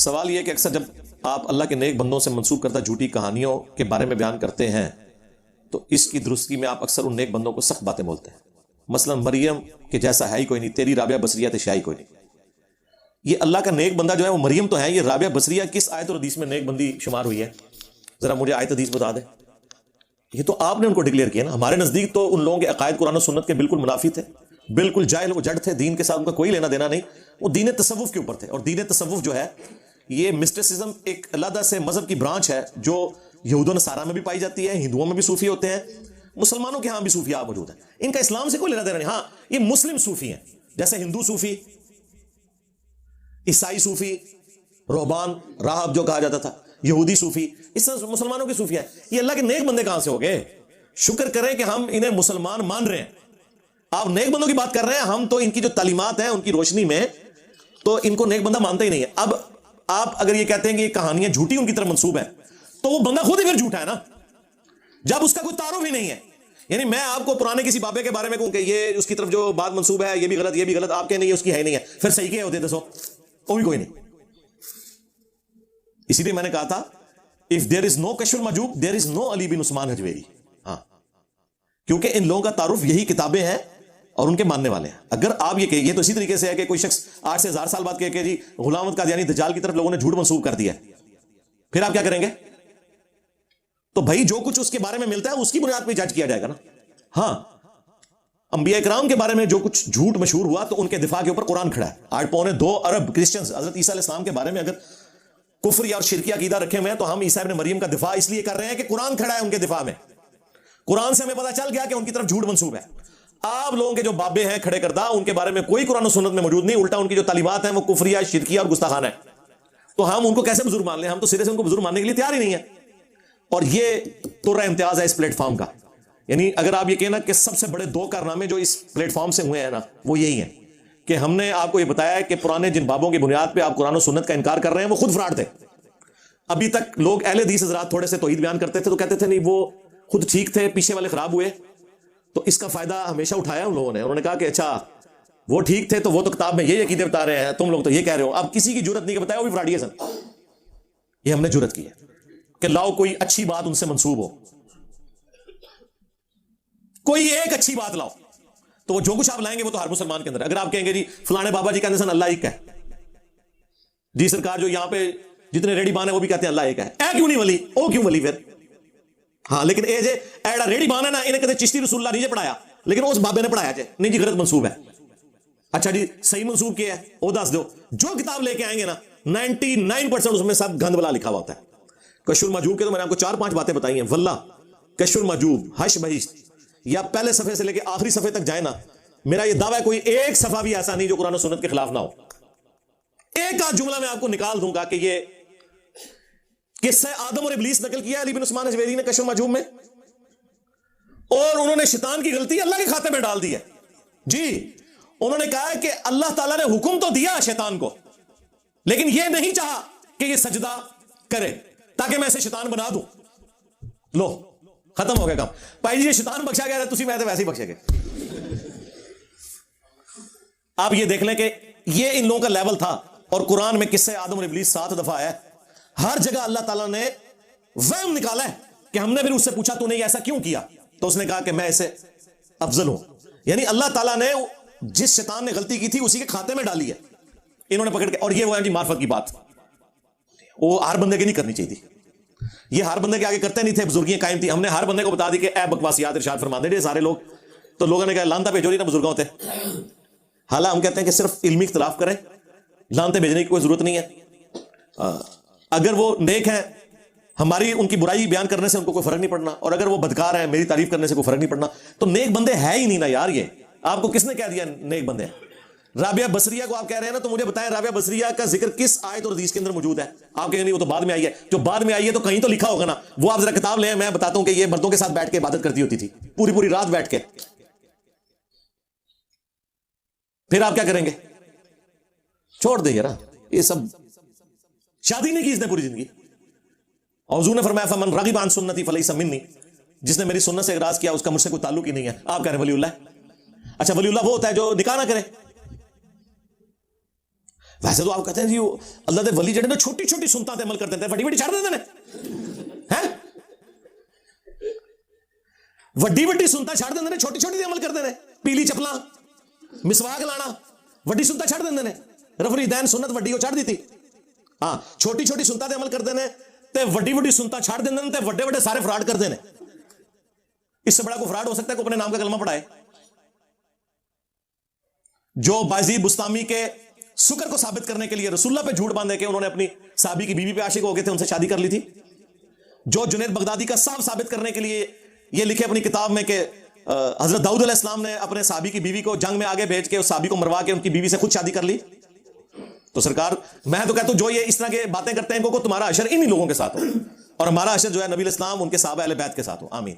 سوال یہ کہ اکثر جب آپ اللہ کے نیک بندوں سے منسوب کردہ جھوٹی کہانیوں کے بارے میں بیان کرتے ہیں تو اس کی درستگی میں آپ اکثر ان نیک بندوں کو سخت باتیں بولتے ہیں. مثلا مریم کے جیسا ہے ہی کوئی نہیں، تیری رابعہ بصریہ تشائی کوئی نہیں. یہ اللہ کا نیک بندہ جو ہے وہ مریم تو ہے، یہ رابعہ بصریہ کس آیت اور حدیث میں نیک بندی شمار ہوئی ہے؟ ذرا مجھے آیت حدیث بتا دیں. یہ تو آپ نے ان کو ڈکلیئر کیا نا. ہمارے نزدیک تو ان لوگوں کے عقائد قرآن و سنت کے بالکل منافی تھے، بالکل جاہل و جڑ تھے، دین کے ساتھ ان کا کوئی لینا دینا نہیں. وہ دین تصوف کے اوپر تھے، اور دین تصوف جو ہے یہ مسٹسزم ایک علیحدہ سے مذہب کی برانچ ہے جو یہود و نصارہ میں بھی پائی جاتی ہے، ہندوؤں میں بھی صوفی ہوتے ہیں، مسلمانوں کے ہاں بھی صوفیاء موجود ہیں. ان کا اسلام سے کوئی لینا دینا نہیں. ہاں یہ مسلم صوفی ہیں، جیسے ہندو صوفی، عیسائی صوفی، رہبان راہب جو کہا جاتا تھا، یہودی صوفی، اس طرح مسلمانوں کے صوفی ہیں. یہ اللہ کے نیک بندے کہاں سے ہو گئے؟ شکر کریں کہ ہم انہیں مسلمان مان رہے ہیں. آپ نیک بندوں کی بات کر رہے ہیں، ہم تو ان کی جو تعلیمات ہیں ان کی روشنی میں تو ان کو نیک بندہ مانتے ہی نہیں ہے. اب آپ اگر یہ کہتے ہیں کہ یہ کہانیاں جھوٹی ان کی طرف منسوب ہیں تو وہ بندہ خود ہی پھر جھوٹا ہے نا، جب اس کا کوئی تعارف ہی نہیں ہے. یعنی میں آپ کو پرانے کسی بابے کے بارے میں کہوں کہ یہ اس کی طرف جو بات منسوب ہے یہ بھی غلط، یہ بھی غلط، آپ کے نہیں، اس کی ہے نہیں ہے، پھر صحیح کیا ہوتے دسو؟ وہ بھی کوئی نہیں. اسی لیے میں نے کہا تھا if there is no کشف المحجوب there is no علی بن عثمان حجویری. ہاں، کیونکہ ان لوگوں کا تعارف یہی کتابیں ہیں اور ان کے ماننے والے ہیں. اگر آپ یہ کہیے تو اسی طریقے سے ہے کہ کوئی شخص 8 سے 1000 سال بعد کہے کہ جی غلام احمد قادیانی دجال کی طرف لوگوں نے جھوٹ منسوب کر دیا، پھر آپ کیا کریں گے؟ تو بھائی جو کچھ اس کے بارے میں ملتا ہے اس کی بنیاد پہ جج کیا جائے گا نا. ہاں، انبیاء کرام کے بارے میں جو کچھ جھوٹ مشہور ہوا تو ان کے دفاع کے اوپر قرآن کھڑا ہے. 8.2 ارب کرسچنز حضرت عیسیٰ علیہ السلام کے بارے میں اگر کفر اور شرکی عقیدہ رکھے ہوئے ہیں تو ہم عیسیٰ ابن مریم کا دفاع اس لیے کر رہے ہیں کہ قرآن کھڑا ہے ان کے دفاع میں. قرآن سے ہمیں پتہ چل گیا کہ ان کی طرف جھوٹ منسوب ہے. آپ لوگوں کے جو بابے ہیں کھڑے کردہ ان کے بارے میں کوئی قرآن و سنت میں موجود نہیں، الٹا ان کی جو تعلیمات ہیں وہ کفریہ، شرکیہ اور گستاخانہ ہے. تو ہم ان کو کیسے بزرگ مان لیں؟ ہم تو سرے سے ان کو بزرگ ماننے کے لیے تیار ہی نہیں ہے. اور یہ تو امتیاز ہے اس پلیٹ فارم کا. یعنی اگر آپ یہ کہنا کہ سب سے بڑے 2 کارنامے جو اس پلیٹ فارم سے ہوئے ہیں نا وہ یہی ہیں کہ ہم نے آپ کو یہ بتایا ہے کہ پرانے جن بابوں کی بنیاد پہ آپ قرآن و سنت کا انکار کر رہے ہیں وہ خود فراڈ تھے. ابھی تک لوگ اہل حدیث حضرات تھوڑے سے توحید بیان کرتے تھے تو کہتے تھے نہیں وہ خود ٹھیک تھے، پیچھے والے خراب ہوئے. تو اس کا فائدہ ہمیشہ اٹھایا ان لوگوں نے. انہوں نے کہا کہ اچھا وہ ٹھیک تھے تو وہ تو کتاب میں یہ عقیدے بتا رہے ہیں، تم لوگ تو یہ کہہ رہے ہو. اب کسی کی جرت نہیں کہ بتایا وہ بھی فراڈی ہے سن. یہ ہم نے جرت کی ہے کہ لاؤ کوئی اچھی بات ان سے منسوب ہو، کوئی ایک اچھی بات لاؤ تو وہ جو کچھ آپ لائیں گے وہ تو ہر مسلمان کے اندر. اگر آپ کہیں گے جی فلانے بابا جی کہتے ہیں اللہ ایک ہے، جی سرکار جو یہاں پہ جتنے ریڈی بان ہیں وہ بھی کہتے ہیں اللہ ایک ہے، اے کیوں نہیں ولی، او کیوں ولی پھر؟ ہاں لیکن اے جے ایڈا ریڈی بان ہے نا، انہیں کہتے چشتی رسول اللہ نہیں جے پڑھایا لیکن اس بابے نے پڑھایا جے نہیں جی غلط منسوب ہے. اچھا جی صحیح منسوب کیا ہے وہ دس دو. جو کتاب لے کے آئیں گے نا 99% اس میں سب گند والا لکھا ہوا ہوتا ہے. کشف المحجوب کے تو میں نے آپ کو 4-5 باتیں بتائی ہیں. واللہ کشف المحجوب، حش بہشت، یا پہلے صفحے سے لے کے آخری صفحے تک جائے نا، میرا یہ دعویٰ ہے کوئی ایک صفحہ بھی ایسا نہیں جو قرآن و سنت کے خلاف نہ ہو. ایک آدھ جملہ میں آپ کو نکال دوں گا کہ یہ قصہ آدم اور ابلیس نقل کیا علی بن عثمان حجویری نے کشف المحجوب میں، اور انہوں نے شیطان کی غلطی اللہ کے کھاتے میں ڈال دی ہے. جی انہوں نے کہا کہ اللہ تعالیٰ نے حکم تو دیا شیطان کو لیکن یہ نہیں چاہا کہ یہ سجدہ کرے تاکہ میں اسے شیطان بنا دوں. لو ختم ہو گیا کام. بھائی جی یہ شیطان بخشا گیا تھی میں تو ویسے ہی بخشے گئے. آپ یہ دیکھ لیں کہ یہ ان لوگوں کا لیول تھا. اور قرآن میں قصہ آدم اور ابلیس 7 دفعہ ہے. ہر جگہ اللہ تعالیٰ نے وہم نکالا ہے کہ ہم نے پھر اس سے پوچھا تو نے ایسا کیوں کیا، تو اس نے کہا کہ میں اسے افضل ہوں. یعنی اللہ تعالیٰ نے جس شیطان نے غلطی کی تھی اسی کے کھاتے میں ڈالی ہے انہوں نے پکڑ کے. اور یہ وہ ہے جی معرفت کی بات، وہ ہر بندے کی نہیں کرنی چاہیے تھی. یہ ہر بندے کے آگے کرتے نہیں تھے، بزرگیاں قائم تھی. ہم نے ہر بندے کو بتا دی کہ اے بکواسیات ارشاد فرما دے سارے لوگ. تو لوگوں نے کہا لانتا بھیجو نہیں نا بزرگوں ہوتے. حالانکہ ہم کہتے ہیں کہ صرف علمی اختلاف کریں، لانتے بھیجنے کی کوئی ضرورت نہیں ہے. اگر وہ نیک ہیں ہماری ان کی برائی بیان کرنے سے ان کو کوئی فرق نہیں پڑنا، اور اگر وہ بدکار ہیں میری تعریف کرنے سے کوئی فرق نہیں پڑنا. تو نیک بندے ہے ہی نہیں نا یار. یہ آپ کو کس نے کہہ دیا نیک بندے ہیں؟ رابعہ بصریہ کو آپ کہہ رہے ہیں نا، تو مجھے بتائیں رابعہ بصریہ کا ذکر کس آیت اور حدیث کے اندر موجود ہے؟ آپ کہیں نہیں وہ تو بعد میں آئی ہے. جو بعد میں آئی ہے تو کہیں تو لکھا ہوگا نا. وہ آپ ذرا کتاب لیں، میں بتاتا ہوں کہ یہ مردوں کے ساتھ بیٹھ کے عبادت کرتی ہوتی تھی پوری پوری رات بیٹھ کے. پھر آپ کیا کریں گے؟ چھوڑ دیں یار یہ سب. شادی نہیں کی اس نے پوری زندگی. حضور نے فرمایا فمن رغب عن سنتی فلیس منی، جس نے میری سنت سے اعراض کیا اس کا مجھ سے کوئی تعلق ہی نہیں ہے. آپ کہہ رہے ہیں ولی اللہ. اچھا ولی اللہ وہ ہوتا ہے جو نکاح نہ کرے. ویسے تو آپ کہتے ہیں جی اللہ دے ولی جڑے نا چھوٹی چھوٹی سنتاں تے عمل کرتے ہیں, وڈی وڈی چھڑ دیندے نے ہیں, وڈی وڈی سنتاں چھڑ دیندے نے, چھوٹی چھوٹی تے عمل کرتے ہیں. پیلی چپلاں, مسواک لانا, وڈی سنتاں چھڑ دیندے نے. رفع الیدین سنت وڈی وہ چھڑ دیتی. ہاں چھوٹی چھوٹی سنتاں تے عمل کرتے ہیں تے وڈی وڈی سنتاں چھڑ دیندے نے تے وڈے وڈے سارے فراڈ کرتے ہیں. اس سے بڑا کوئی فراڈ ہو سکتا ہے کوئی اپنے نام کا کلمہ پڑھائے؟ جو بایزید بستامی کے سکر کو ثابت کرنے کے لیے رسول اللہ پہ جھوٹ باندھے کہ انہوں نے اپنی صحابی کی بیوی پہ عاشق ہو گئے تھے, ان سے شادی کر لی تھی. جو جنید بغدادی کا صاحب ثابت کرنے کے لیے یہ لکھے اپنی کتاب میں کہ حضرت داؤد علیہ السلام نے اپنے صحابی کی بیوی کو جنگ میں آگے بھیج کے اس صحابی کو مروا کے ان کی بیوی سے خود شادی کر لی. تو سرکار میں تو کہتا ہوں جو یہ اس طرح کے باتیں کرتے ہیں کو تمہارا حشر انہی لوگوں کے ساتھ ہو اور ہمارا حشر جو ہے نبی الاسلام ان کے صحابہ اہل بیت کے ساتھ ہو. آمین.